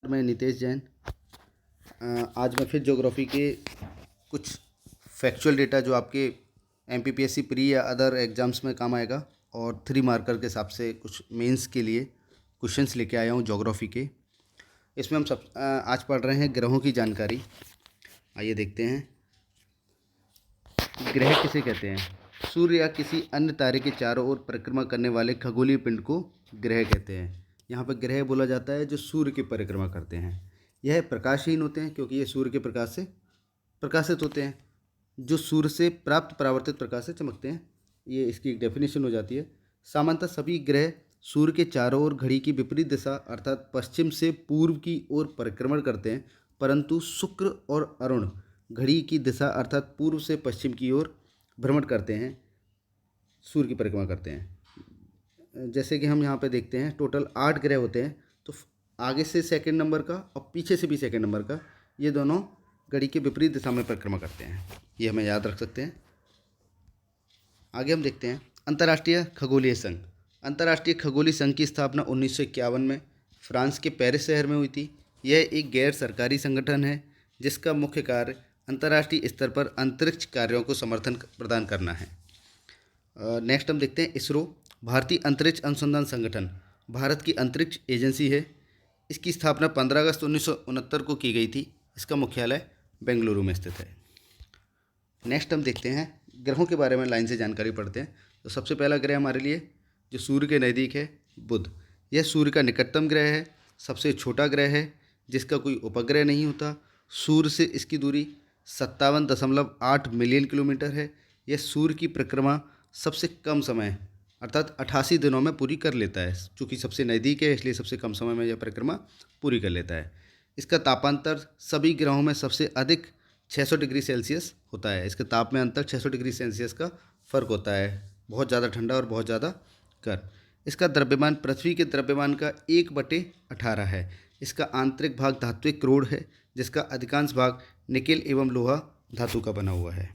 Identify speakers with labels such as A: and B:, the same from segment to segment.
A: मैं नितेश जैन। आज मैं फिर ज्योग्राफी के कुछ फैक्चुअल डेटा जो आपके एमपीपीएससी प्री या अदर एग्ज़ाम्स में काम आएगा और 3 मार्कर के हिसाब से कुछ मेंस के लिए क्वेश्चंस लेके आया हूँ ज्योग्राफी के। इसमें हम सब आज पढ़ रहे हैं ग्रहों की जानकारी। आइए देखते हैं। ग्रह किसे कहते हैं? सूर्य या किसी अन्य तारे के चारों ओर परिक्रमा करने वाले खगोलीय पिंड को ग्रह कहते हैं। यहाँ पर ग्रह बोला जाता है जो सूर्य की परिक्रमा करते हैं। यह प्रकाशहीन होते हैं क्योंकि ये सूर्य के प्रकाश से प्रकाशित होते हैं, जो सूर्य से प्राप्त परावर्तित प्रकाश से चमकते हैं। ये इसकी एक डेफिनेशन हो जाती है। सामान्यतः सभी ग्रह सूर्य के चारों ओर घड़ी की विपरीत दिशा अर्थात पश्चिम से पूर्व की ओर परिक्रमण करते हैं, परंतु शुक्र और अरुण घड़ी की दिशा अर्थात पूर्व से पश्चिम की ओर भ्रमण करते हैं, सूर्य की परिक्रमा करते हैं। जैसे कि हम यहाँ पे देखते हैं टोटल 8 ग्रह होते हैं, तो आगे से सेकंड नंबर का और पीछे से भी सेकंड नंबर का, ये दोनों घड़ी के विपरीत दिशा में परिक्रमा करते हैं। ये हमें याद रख सकते हैं। आगे हम देखते हैं अंतर्राष्ट्रीय खगोलीय संघ। अंतर्राष्ट्रीय खगोलीय संघ की स्थापना 1951 में फ्रांस के पेरिस शहर में हुई थी। यह एक गैर सरकारी संगठन है जिसका मुख्य कार्य अंतर्राष्ट्रीय स्तर पर अंतरिक्ष कार्यों को समर्थन प्रदान करना है। नेक्स्ट हम देखते हैं इसरो। भारतीय अंतरिक्ष अनुसंधान संगठन भारत की अंतरिक्ष एजेंसी है। इसकी स्थापना 15 अगस्त 1969 को की गई थी। इसका मुख्यालय बेंगलुरु में स्थित है। नेक्स्ट हम देखते हैं ग्रहों के बारे में लाइन से जानकारी पढ़ते हैं। तो सबसे पहला ग्रह हमारे लिए जो सूर्य के नज़दीक है, बुध। यह सूर्य का निकटतम ग्रह है, सबसे छोटा ग्रह है जिसका कोई उपग्रह नहीं होता। सूर्य से इसकी दूरी 57.8 मिलियन किलोमीटर है। यह सूर्य की परिक्रमा सबसे कम समय अर्थात 88 दिनों में पूरी कर लेता है। चूँकि सबसे नज़दीक है इसलिए सबसे कम समय में यह परिक्रमा पूरी कर लेता है। इसका तापांतर सभी ग्रहों में सबसे अधिक 600 डिग्री सेल्सियस होता है। इसके ताप में अंतर 600 डिग्री सेल्सियस का फ़र्क होता है, बहुत ज़्यादा ठंडा और बहुत ज़्यादा गर्म। इसका द्रव्यमान पृथ्वी के द्रव्यमान का 1/18 है। इसका आंतरिक भाग धात्विक क्रोड है जिसका अधिकांश भाग निकेल एवं लोहा धातु का बना हुआ है।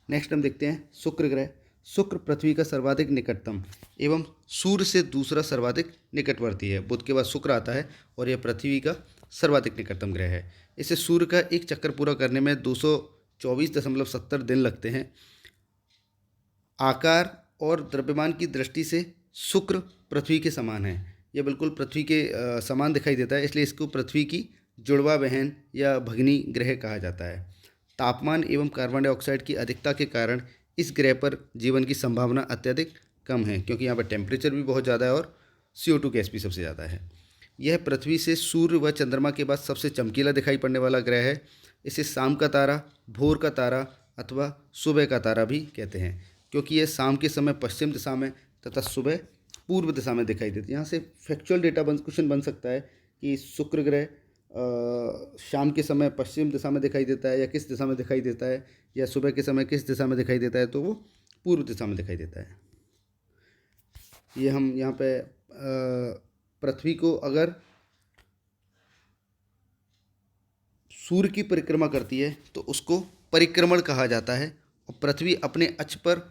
A: नेक्स्ट हम देखते हैं शुक्र ग्रह। शुक्र पृथ्वी का सर्वाधिक निकटतम एवं सूर्य से दूसरा सर्वाधिक निकटवर्ती है। बुध के बाद शुक्र आता है और यह पृथ्वी का सर्वाधिक निकटतम ग्रह है। इसे सूर्य का एक चक्कर पूरा करने में 224.70 दिन लगते हैं। आकार और द्रव्यमान की दृष्टि से शुक्र पृथ्वी के समान है। यह बिल्कुल पृथ्वी के समान दिखाई देता है, इसलिए इसको पृथ्वी की जुड़वा बहन या भगिनी ग्रह कहा जाता है। तापमान एवं कार्बन डाइऑक्साइड की अधिकता के कारण इस ग्रह पर जीवन की संभावना अत्यधिक कम है, क्योंकि यहाँ पर टेम्परेचर भी बहुत ज़्यादा है और CO2 गैस भी सबसे ज़्यादा है। यह पृथ्वी से सूर्य व चंद्रमा के बाद सबसे चमकीला दिखाई पड़ने वाला ग्रह है। इसे शाम का तारा, भोर का तारा अथवा सुबह का तारा भी कहते हैं, क्योंकि यह शाम के समय पश्चिम दिशा में तथा सुबह पूर्व दिशा में दिखाई देती है। यहाँ से फैक्चुअल डेटा क्वेश्चन बन सकता है कि शुक्र ग्रह शाम के समय पश्चिम दिशा में दिखाई देता है या किस दिशा में दिखाई देता है, या सुबह के समय किस दिशा में दिखाई देता है, तो वो पूर्व दिशा में दिखाई देता है। ये हम यहाँ पे पृथ्वी को अगर सूर्य की परिक्रमा करती है तो उसको परिक्रमण कहा जाता है, और पृथ्वी अपने अक्ष पर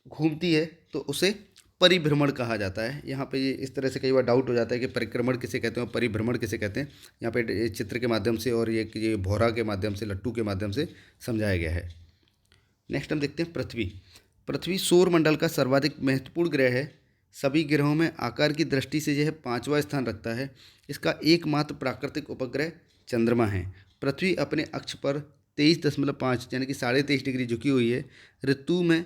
A: घूमती है तो उसे परिभ्रमण कहा जाता है। यहाँ पे ये इस तरह से कई बार डाउट हो जाता है कि परिक्रमण किसे कहते हैं और परिभ्रमण किसे कहते हैं। यहाँ पे चित्र के माध्यम से और ये भौरा के माध्यम से, लट्टू के माध्यम से समझाया गया है। नेक्स्ट हम देखते हैं पृथ्वी। पृथ्वी सौर मंडल का सर्वाधिक महत्वपूर्ण ग्रह है। सभी ग्रहों में आकार की दृष्टि से यह 5वां स्थान रखता है। इसका एकमात्र प्राकृतिक उपग्रह चंद्रमा है। पृथ्वी अपने अक्ष पर 23.5 यानी कि 23.5 डिग्री झुकी हुई है। ऋतु में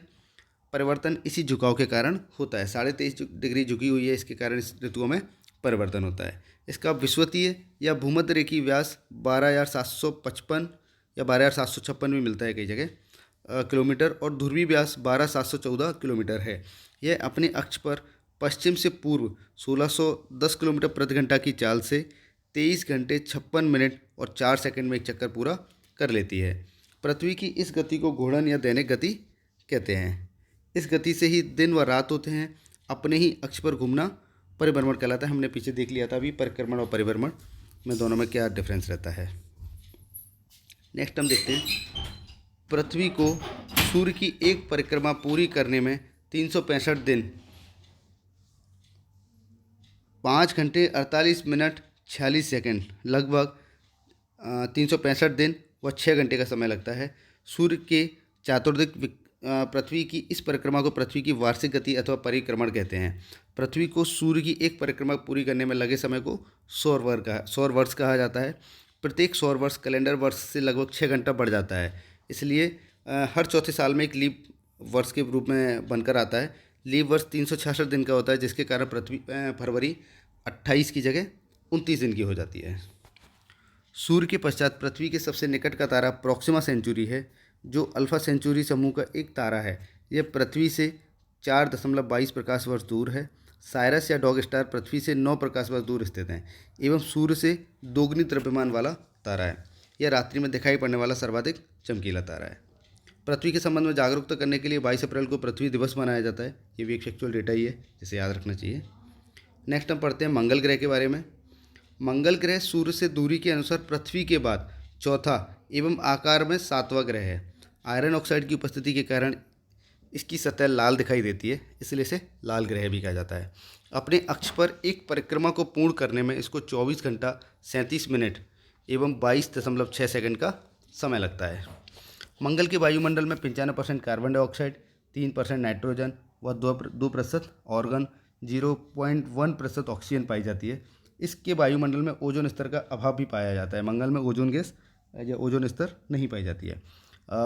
A: परिवर्तन इसी झुकाव के कारण होता है। 23.5 डिग्री झुकी हुई है, इसके कारण इस ऋतुओं में परिवर्तन होता है। इसका विषुवतीय या भूमध्य रेखीय व्यास 12,755 या 12,756 भी मिलता है कई जगह किलोमीटर, और ध्रुवीय व्यास 12,714 किलोमीटर है। यह अपने अक्ष पर पश्चिम से पूर्व 1610 किलोमीटर प्रति घंटा की चाल से 23 घंटे 56 मिनट और 4 सेकंड में एक चक्कर पूरा कर लेती है। पृथ्वी की इस गति को घूर्णन या दैनिक गति कहते हैं। इस गति से ही दिन व रात होते हैं। अपने ही अक्ष पर घूमना परिभ्रमण कहलाता है। हमने पीछे देख लिया था अभी परिक्रमण और परिभ्रमण में दोनों में क्या डिफरेंस रहता है। नेक्स्ट हम देखते हैं पृथ्वी को सूर्य की एक परिक्रमा पूरी करने में 365 दिन 5 घंटे 48 मिनट 46 सेकंड, लगभग 365 दिन व 6 घंटे का समय लगता है। सूर्य के चातुर्दिक पृथ्वी की इस परिक्रमा को पृथ्वी की वार्षिक गति अथवा परिक्रमण कहते हैं। पृथ्वी को सूर्य की एक परिक्रमा पूरी करने में लगे समय को सौर वर्ष कहा जाता है। प्रत्येक सौर वर्ष कैलेंडर वर्ष से लगभग 6 घंटा बढ़ जाता है। इसलिए हर चौथे साल में एक लीप वर्ष के रूप में बनकर आता है। लीप वर्ष 366 दिन का होता है, जिसके कारण फरवरी 28 की जगह 29 दिन की हो जाती है। सूर्य के पश्चात पृथ्वी के सबसे निकट का तारा प्रोक्सिमा सेंचुरी है, जो अल्फा सेंचुरी समूह का एक तारा है। यह पृथ्वी से 4.22 प्रकाश वर्ष दूर है। साइरस या डॉग स्टार पृथ्वी से 9 प्रकाश वर्ष दूर स्थित है एवं सूर्य से दोगुनी द्रव्यमान वाला तारा है। यह रात्रि में दिखाई पड़ने वाला सर्वाधिक चमकीला तारा है। पृथ्वी के संबंध में जागरूकता करने के लिए 22 अप्रैल को पृथ्वी दिवस मनाया जाता है। ये भी एक फैक्चुअल डेटा ही है, जिसे याद रखना चाहिए। नेक्स्ट हम पढ़ते हैं मंगल ग्रह के बारे में। मंगल ग्रह सूर्य से दूरी के अनुसार पृथ्वी के बाद चौथा एवं आकार में 7वां ग्रह है। आयरन ऑक्साइड की उपस्थिति के कारण इसकी सतह लाल दिखाई देती है, इसलिए इसे लाल ग्रह भी कहा जाता है। अपने अक्ष पर एक परिक्रमा को पूर्ण करने में इसको 24 घंटा 37 मिनट एवं 22.6 सेकंड का समय लगता है। मंगल के वायुमंडल में 95% कार्बन डाइऑक्साइड, 3% नाइट्रोजन व 2% ऑर्गन, 0.1% ऑक्सीजन पाई जाती है। इसके वायुमंडल में ओजोन स्तर का अभाव भी पाया जाता है। मंगल में ओजोन गैस या ओजोन स्तर नहीं पाई जाती है।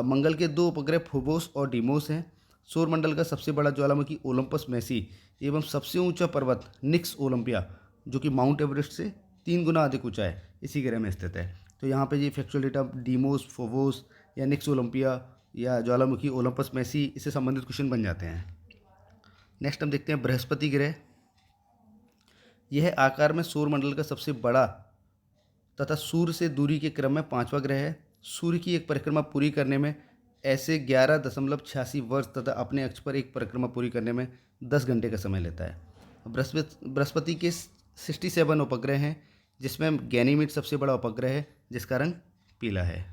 A: मंगल के 2 उपग्रह फोबोस और डीमोस हैं। सौरमंडल का सबसे बड़ा ज्वालामुखी ओलंपस मैसी एवं सबसे ऊंचा पर्वत निक्स ओलंपिया, जो कि माउंट एवरेस्ट से 3 गुना अधिक ऊंचा है, इसी ग्रह में स्थित है। तो यहाँ पे ये फैक्चुअल डेटा डीमोस, फोबोस या निक्स ओलंपिया या ज्वालामुखी ओलंपस मैसी, इससे संबंधित क्वेश्चन बन जाते हैं। नेक्स्ट हम देखते हैं बृहस्पति ग्रह। यह आकार में सौरमंडल का सबसे बड़ा तथा सूर्य से दूरी के क्रम में 5वां ग्रह है। सूर्य की एक परिक्रमा पूरी करने में ऐसे 11.86 वर्ष तथा अपने अक्ष पर एक परिक्रमा पूरी करने में 10 घंटे का समय लेता है। बृहस्पति के 67 उपग्रह हैं, जिसमें गैनीमीड सबसे बड़ा उपग्रह है, जिसका रंग पीला है।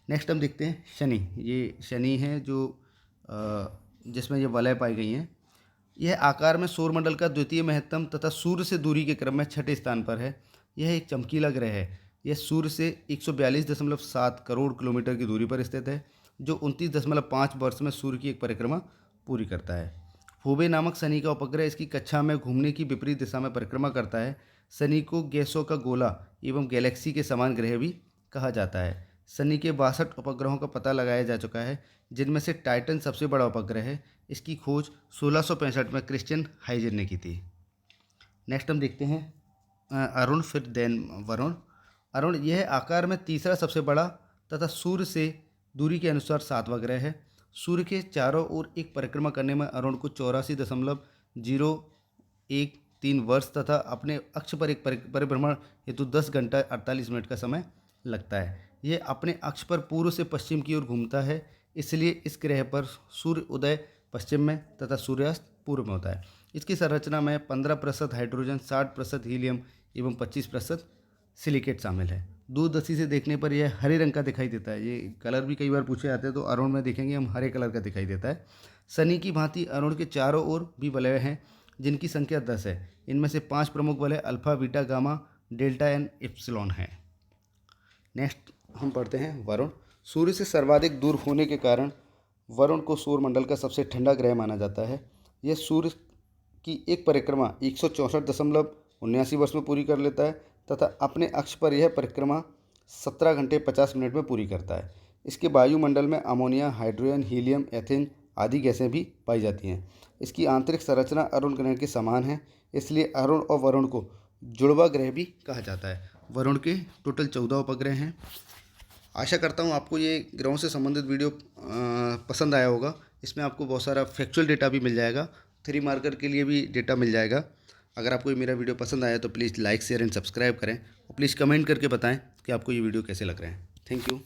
A: नेक्स्ट हम देखते हैं शनि। ये शनि है जो जिसमें ये वलय पाई गई हैं। यह आकार में सौरमंडल का द्वितीय महत्तम तथा सूर्य से दूरी के क्रम में 6ठे स्थान पर है। यह एक चमकीला ग्रह है। यह सूर्य से 142.7 करोड़ किलोमीटर की दूरी पर स्थित है, जो 29.5 वर्ष में सूर्य की एक परिक्रमा पूरी करता है। फोबे नामक शनि का उपग्रह इसकी कक्षा में घूमने की विपरीत दिशा में परिक्रमा करता है। शनि को गैसों का गोला एवं गैलेक्सी के समान ग्रह भी कहा जाता है। शनि के 62 उपग्रहों का पता लगाया जा चुका है, जिनमें से टाइटन सबसे बड़ा उपग्रह है। इसकी खोज 1665 में क्रिश्चियन हाइजर ने की थी। नेक्स्ट हम देखते हैं अरुण, फिर देन वरुण। अरुण यह आकार में तीसरा सबसे बड़ा तथा सूर्य से दूरी के अनुसार 7वां ग्रह है। सूर्य के चारों ओर एक परिक्रमा करने में अरुण को 84.013 वर्ष तथा अपने अक्ष पर एक परिभ्रमण हेतु 10 घंटा 48 मिनट का समय लगता है। यह अपने अक्ष पर पूर्व से पश्चिम की ओर घूमता है, इसलिए इस ग्रह पर सूर्य उदय पश्चिम में तथा सूर्यास्त पूर्व में होता है। इसकी संरचना में 15% हाइड्रोजन, 60% हीलियम एवं 25% सिलिकेट शामिल है। दूरदर्शी से देखने पर यह हरे रंग का दिखाई देता है। ये कलर भी कई बार पूछे जाते हैं, तो अरुण में देखेंगे हम हरे कलर का दिखाई देता है। शनि की भांति अरुण के चारों ओर भी वलय हैं, जिनकी संख्या 10 है। इनमें से 5 प्रमुख वलय alpha, beta, gamma, delta and epsilon हैं। नेक्स्ट हम पढ़ते हैं वरुण। सूर्य से सर्वाधिक दूर होने के कारण वरुण को सौरमंडल का सबसे ठंडा ग्रह माना जाता है। यह सूर्य की एक परिक्रमा 164.79 वर्ष में पूरी कर लेता है तथा अपने अक्ष पर यह परिक्रमा 17 घंटे 50 मिनट में पूरी करता है। इसके वायुमंडल में अमोनिया, हाइड्रोजन, हीलियम, एथेन आदि गैसें भी पाई जाती हैं। इसकी आंतरिक संरचना अरुण ग्रह के समान है, इसलिए अरुण और वरुण को जुड़वा ग्रह भी कहा जाता है। वरुण के टोटल 14 उपग्रह हैं। आशा करता हूँ आपको ये ग्रहों से संबंधित वीडियो पसंद आया होगा। इसमें आपको बहुत सारा फैक्चुअल डेटा भी मिल जाएगा, 3 मार्कर के लिए भी डेटा मिल जाएगा। अगर आपको ये मेरा वीडियो पसंद आया तो please like, share and subscribe करें और प्लीज़ कमेंट करके बताएं कि आपको ये वीडियो कैसे लग रहे हैं। Thank you.